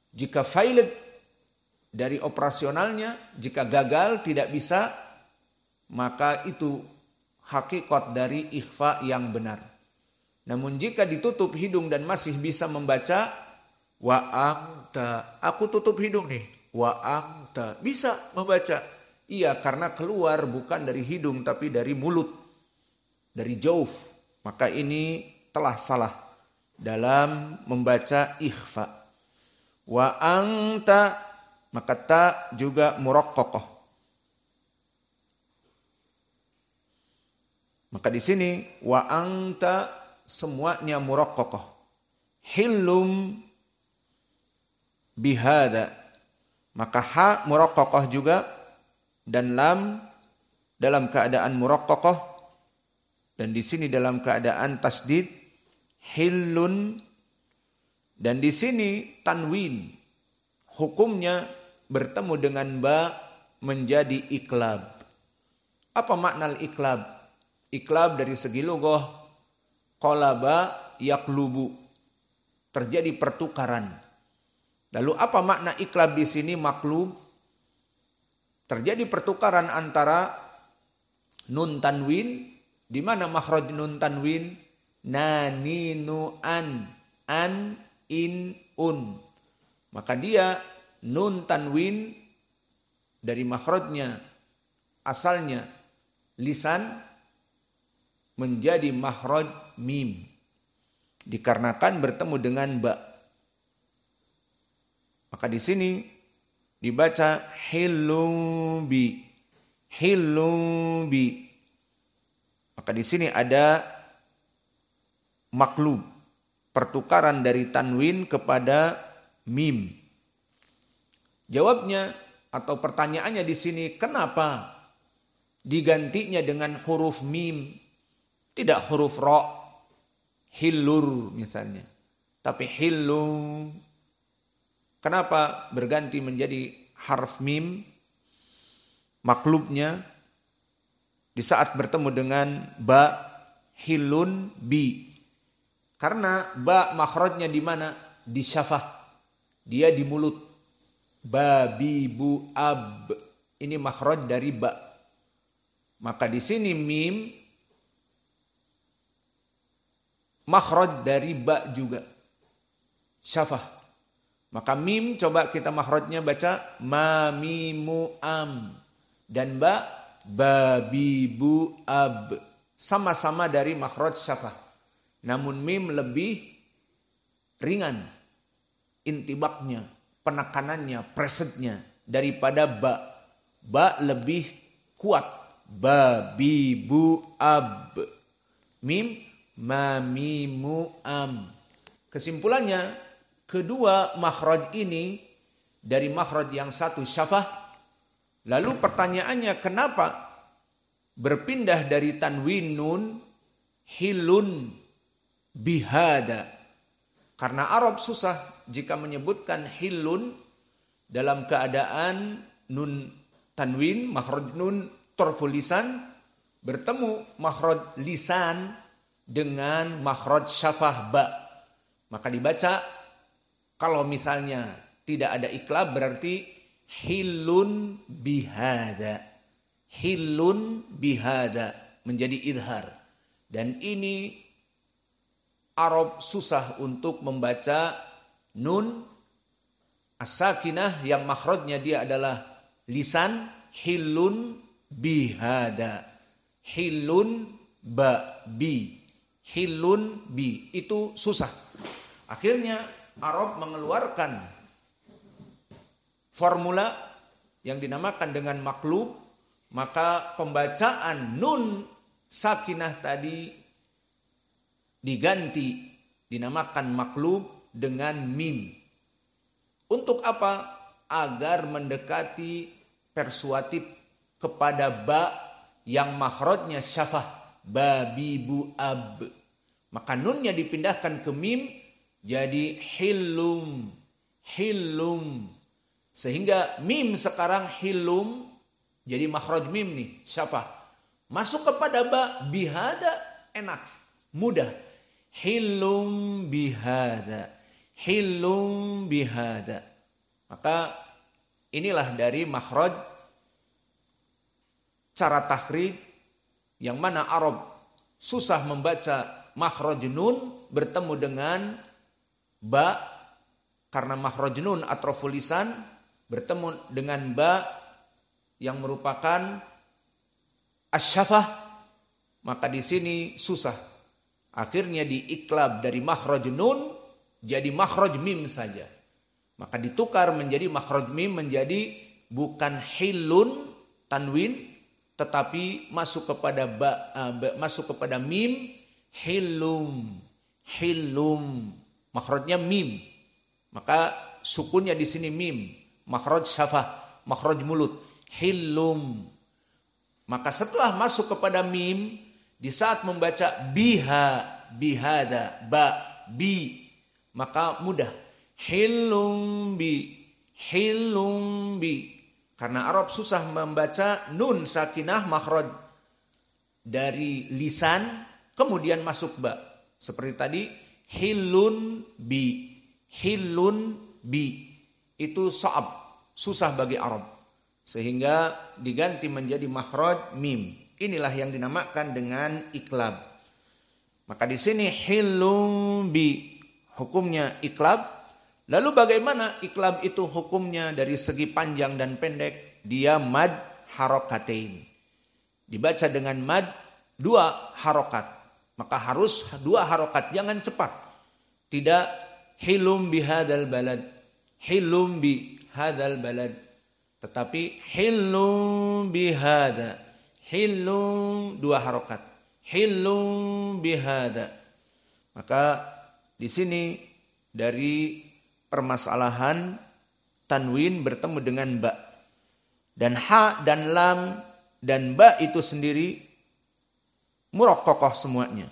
Jika failed dari operasionalnya, jika gagal tidak bisa, maka itu hakikat dari ikhfa yang benar. Namun jika ditutup hidung dan masih bisa membaca, wa anta, aku tutup hidung nih, wa anta, bisa membaca. Iya, karena keluar bukan dari hidung tapi dari mulut, dari jauf. Maka ini telah salah dalam membaca ikhfa. Wa anta, maka ta juga muraqqaqah. Maka di sini wa anta semuanya muraqqaqah. Hillum bihada, maka ha muraqqaqah juga dan lam dalam keadaan muraqqaqah, dan di sini dalam keadaan tasdid hillun, dan di sini tanwin hukumnya bertemu dengan ba menjadi iklab. Apa makna iklab? Iklab dari segi lughah qalaba yaqlubu, terjadi pertukaran. Lalu apa makna iklab di sini maklub? Terjadi pertukaran antara nun tanwin, di mana makhraj nun tanwin na ni nu an in un. Maka dia nun tanwin dari makhrajnya asalnya lisan menjadi makhraj mim dikarenakan bertemu dengan ba. Maka di sini dibaca hilumbi, hilumbi. Maka di sini ada maklub, pertukaran dari tanwin kepada mim. Jawabnya atau pertanyaannya di sini, kenapa digantinya dengan huruf mim, tidak huruf ro, hillur misalnya, tapi hillum. Kenapa berganti menjadi harf mim? Maklubnya di saat bertemu dengan ba, hilun bi. Karena ba makhrajnya di mana? Di syafah. Dia di mulut. Ba, bi, bu, ab. Ini makhraj dari ba. Maka di sini mim makhraj dari ba juga. Syafah. Maka mim coba kita makhrajnya baca ma mimu am, dan ba bi bu ab, sama-sama dari makhraj syafah. Namun mim lebih ringan intibaknya, penekanannya, presetnya daripada ba. Ba lebih kuat, ba bi bu ab. Mim ma mimu am. Kesimpulannya, kedua makhraj ini dari makhraj yang satu syafah. Lalu pertanyaannya, kenapa berpindah dari tanwin nun hilun bihada? Karena Arab susah jika menyebutkan hilun dalam keadaan nun tanwin, makhraj nun torful lisan, bertemu makhraj lisan dengan makhraj syafah ba. Maka dibaca, kalau misalnya tidak ada iklab berarti hilun bihada. Hilun bihada menjadi idhar. Dan ini Arab susah untuk membaca nun as-sakinah yang makhrajnya dia adalah lisan, hilun bihada. Hilun ba bi. Hilun bi. Itu susah. Akhirnya Arab mengeluarkan formula yang dinamakan dengan maklub. Maka pembacaan nun sakinah tadi diganti, dinamakan maklub dengan mim. Untuk apa? Agar mendekati persuatif kepada ba yang makhrajnya syafah, ba bi bu ab. Maka nunnya dipindahkan ke mim jadi hilum, hilum. Sehingga mim sekarang hilum jadi makhraj mim nih, syafah. Masuk kepada ba, bihada enak, mudah. Hilum bihada, hilum bihada. Maka inilah dari makhraj cara takhrij yang mana Arab susah membaca makhraj nun bertemu dengan ba, karena makhraj nun atroful lisan bertemu dengan ba yang merupakan asyafah, maka di sini susah. Akhirnya diiklab dari makhraj nun jadi makhraj mim saja. Maka ditukar menjadi makhraj mim, menjadi bukan hilun tanwin tetapi masuk kepada masuk kepada mim, hilum. Makhrajnya mim. Maka sukunnya di sini mim, makhraj syafah, makhraj mulut, hilum. Maka setelah masuk kepada mim, di saat membaca biha, bihada, ba, bi, maka mudah. Hilum bi. Karena Arab susah membaca nun sakinah makhraj dari lisan kemudian masuk ba. Seperti tadi hilun bi. Itu sa'ab, susah bagi Arab. Sehingga diganti menjadi makhraj mim. Inilah yang dinamakan dengan iklab. Maka di sini hilum bi hukumnya iklab. Lalu bagaimana iklab itu hukumnya dari segi panjang dan pendek? Dia mad harokatain. Dibaca dengan mad 2 harokat. Maka harus 2 harokat, jangan cepat. Tidak hilum bihadal balad. Hilum bihadal balad. Tetapi hilum bihada. Hilum 2 harokat. Hilum bihada. Maka di sini dari permasalahan tanwin bertemu dengan ba. Dan ha dan lam dan ba itu sendiri muraqqaqah semuanya.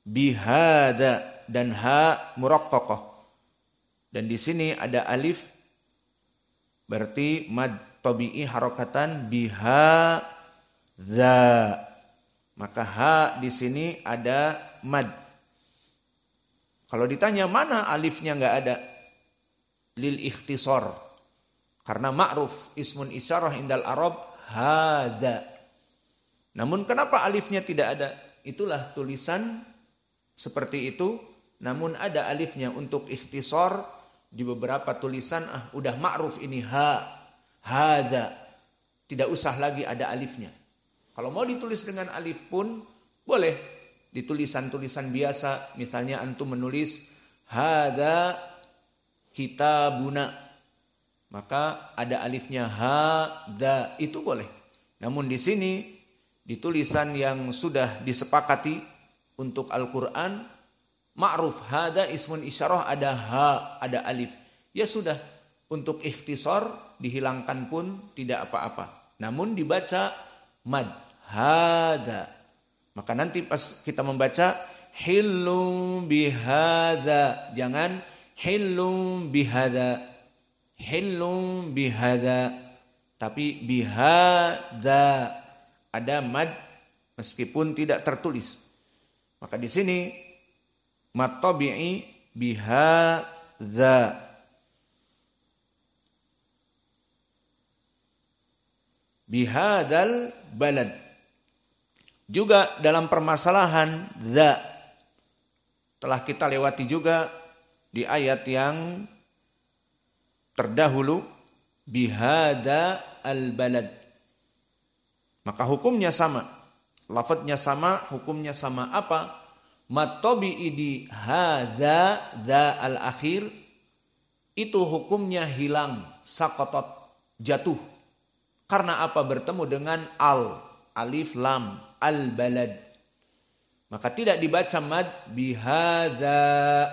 Bihada dan ha muraqqaqah. Dan di sini ada alif, berarti mad tabi'i harakatan biha za. Maka ha di sini ada mad. Kalau ditanya mana alifnya enggak ada, lil ikhtisar. Karena ma'ruf ismun isyarah indal Arab hada. Namun kenapa alifnya tidak ada? Itulah tulisan seperti itu. Namun ada alifnya untuk ikhtisar di beberapa tulisan. Udah ma'ruf ini hada. Tidak usah lagi ada alifnya. Kalau mau ditulis dengan alif pun boleh. Di tulisan-tulisan biasa. Misalnya antum menulis hada kitabuna, maka ada alifnya hada, itu boleh. Namun di sini di tulisan yang sudah disepakati untuk Al-Qur'an ma'ruf hada ismun isyarah ada ha, ada alif. Ya sudah, untuk ikhtisar dihilangkan pun tidak apa-apa. Namun dibaca mad hada. Maka nanti pas kita membaca hilum bihada, jangan hilum bihada, tapi bihada, ada mad meskipun tidak tertulis. Maka di sini mad tabi'i bihada. Bihadal balad. Juga dalam permasalahan za telah kita lewati juga di ayat yang terdahulu, bihada al-balad. Maka hukumnya sama. Lafadznya sama, hukumnya sama. Apa? Matobi'i di hadza za al-akhir. Itu hukumnya hilang. Sakotot. Jatuh. Karena apa? Bertemu dengan al. Alif lam. Al-balad. Maka tidak dibaca mad bihadza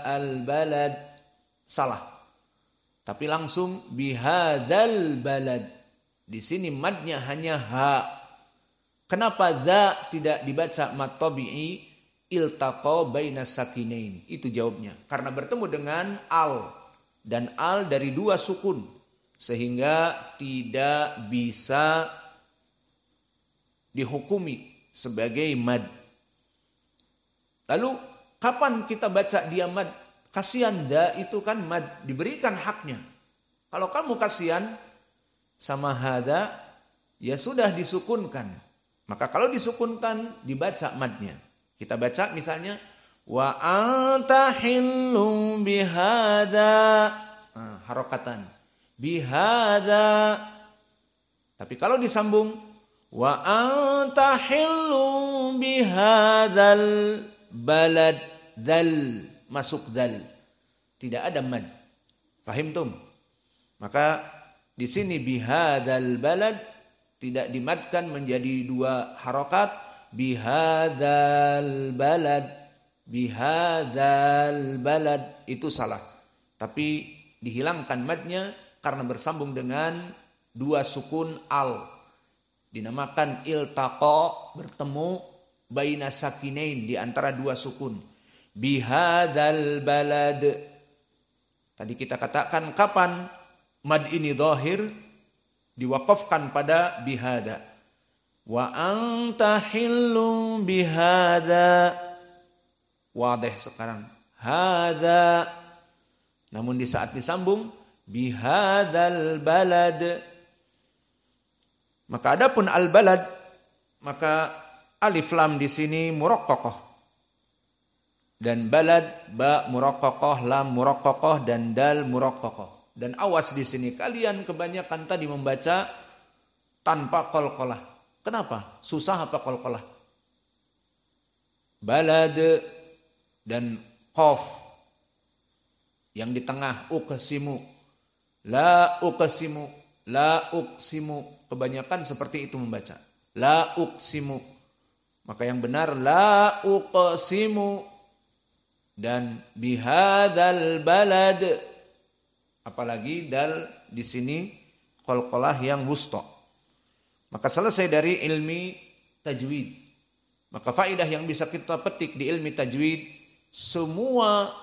al-balad. Salah. Tapi langsung bihadzal balad. Di sini madnya hanya ha. Kenapa za tidak dibaca mad tabi'i iltaqa baina sakinain? Itu jawabnya. Karena bertemu dengan al. Dan al dari 2 sukun. Sehingga tidak bisa dihukumi sebagai mad. Lalu kapan kita baca dia mad? Kasihan da itu kan mad, diberikan haknya. Kalau kamu kasihan sama hada, ya sudah disukunkan. Maka kalau disukunkan, dibaca madnya. Kita baca misalnya, wa anta hillu bihada. Harokatan. Bihada. Tapi kalau disambung, wa anta hillu bihadal balad. Dal. Masuk dal. Tidak ada mad. Fahim tum? Maka di sini bihadal balad tidak dimadkan menjadi 2 harokat. Bihadal balad. Bihadal balad. Itu salah. Tapi dihilangkan madnya karena bersambung dengan 2 sukun al. Dinamakan iltaqa, bertemu baina sakinain, di antara 2 sukun. Bihadal balad. Tadi kita katakan kapan mad ini dhahir, diwakafkan pada bihada. Wa anta hillu bihada. Wadih sekarang. Hada. Namun di saat disambung, bihadal balad. Maka adapun al balad, maka alif lam di sini muraqqaqah. Dan balad, ba muraqqaqah, lam muraqqaqah, dan dal muraqqaqah. Dan awas di sini, kalian kebanyakan tadi membaca tanpa qalqalah. Kenapa? Susah apa qalqalah? Balad dan qaf yang di tengah, uqsimu, la uqsimu, la uqsimu. Kebanyakan seperti itu membaca. La uqsimu. Maka yang benar la uqsimu. Dan bihadal balad. Apalagi dal di sini qalqalah yang wusta. Maka selesai dari ilmi tajwid. Maka faedah yang bisa kita petik di ilmi tajwid, semua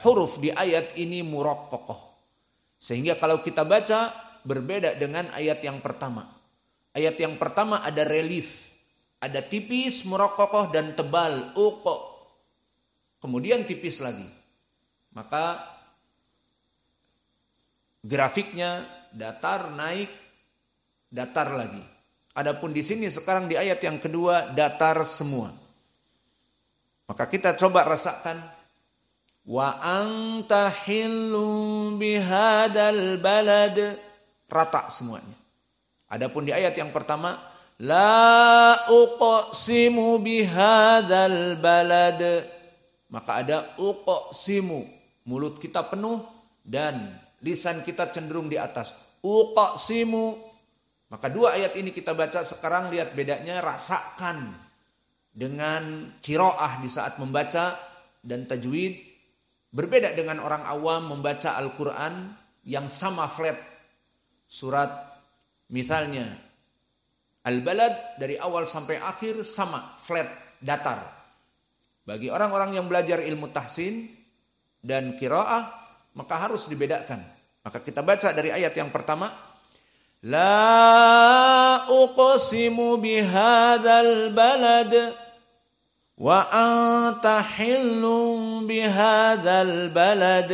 huruf di ayat ini muraqqaqah. Sehingga kalau kita baca berbeda dengan ayat yang pertama. Ayat yang pertama ada relief, ada tipis muraqqaqah dan tebal uqa. Kemudian tipis lagi. Maka grafiknya datar, naik, datar lagi. Adapun di sini sekarang di ayat yang kedua datar semua. Maka kita coba rasakan. Wa anta hillu bihadal balad. Rata semuanya. Adapun di ayat yang pertama, la uqsimu bihadal balad. Maka ada uqsimu, mulut kita penuh dan lisan kita cenderung di atas. Uqsimu. Maka 2 ayat ini kita baca sekarang, lihat bedanya, rasakan dengan qiraah di saat membaca dan tajwid. Berbeda dengan orang awam membaca Al-Quran yang sama flat. Surat misalnya Al-Balad dari awal sampai akhir sama flat, datar. Bagi orang-orang yang belajar ilmu tahsin dan qiraah, maka harus dibedakan. Maka kita baca dari ayat yang pertama, la uqsimu bihadzal balad wa anta hillum bihadzal balad.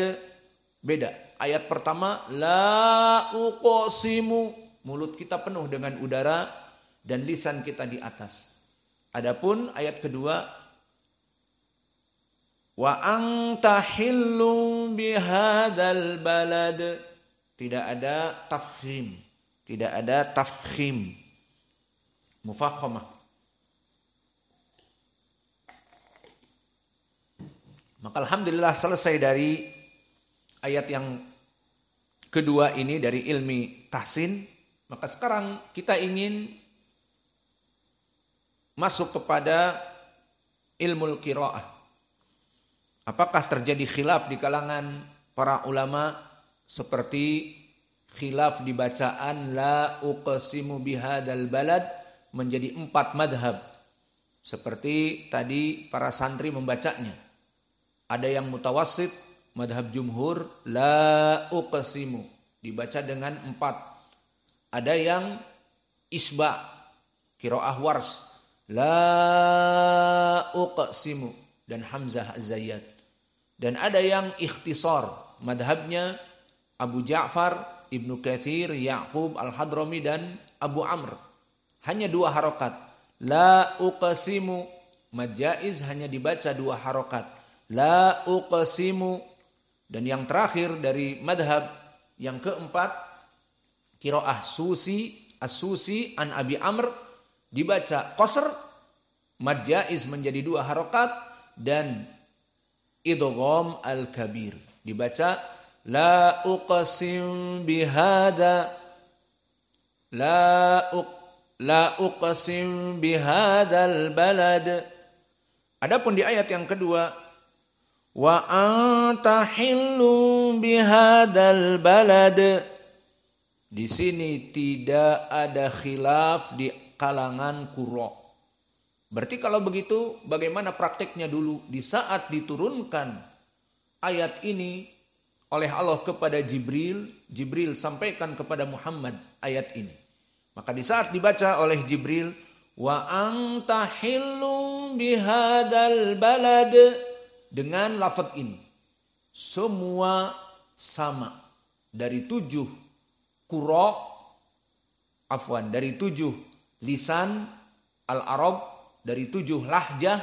Beda. Ayat pertama, la uqsimu, mulut kita penuh dengan udara dan lisan kita di atas. Adapun ayat kedua, wa anta hillum bihadzal balad, tidak ada tafkhim, tidak ada tafkhim, mufakhamah. Maka alhamdulillah selesai dari ayat yang kedua ini dari ilmi tahsin. Maka sekarang kita ingin masuk kepada ilmu qiraah. Apakah terjadi khilaf di kalangan para ulama seperti khilaf di bacaan la uqsimu bihadzal balad menjadi 4 madhab. Seperti tadi para santri membacanya. Ada yang mutawassit, madhab jumhur, la uqsimu, dibaca dengan 4. Ada yang isba, qiraah wars, la uqsimu, dan Hamzah Az-Zayyad. Dan ada yang ikhtisar, madhabnya Abu Ja'far, Ibnu Katsir, Ya'qub Al-Hadrami dan Abu Amr. Hanya 2 harokat. La uqsimu, mad jaiz hanya dibaca 2 harokat. La uqsimu. Dan yang terakhir dari madhab yang keempat, qiraah Susi, As-Susi an Abi Amr dibaca qasr, mad jaiz menjadi 2 harokat, dan idgham al-kabir dibaca la uqsim bihada, la uqsim bihadal balad. Adapun di ayat yang kedua, wa anta hillu bihadal balad, di sini tidak ada khilaf di kalangan qurra. Berarti kalau begitu bagaimana prakteknya dulu di saat diturunkan ayat ini oleh Allah kepada Jibril, Jibril sampaikan kepada Muhammad ayat ini. Maka di saat dibaca oleh Jibril, wa anta hillum bihadal balad, dengan lafaz ini semua sama dari 7 qurra, dari 7 lisan al-Arab, dari 7 lahjah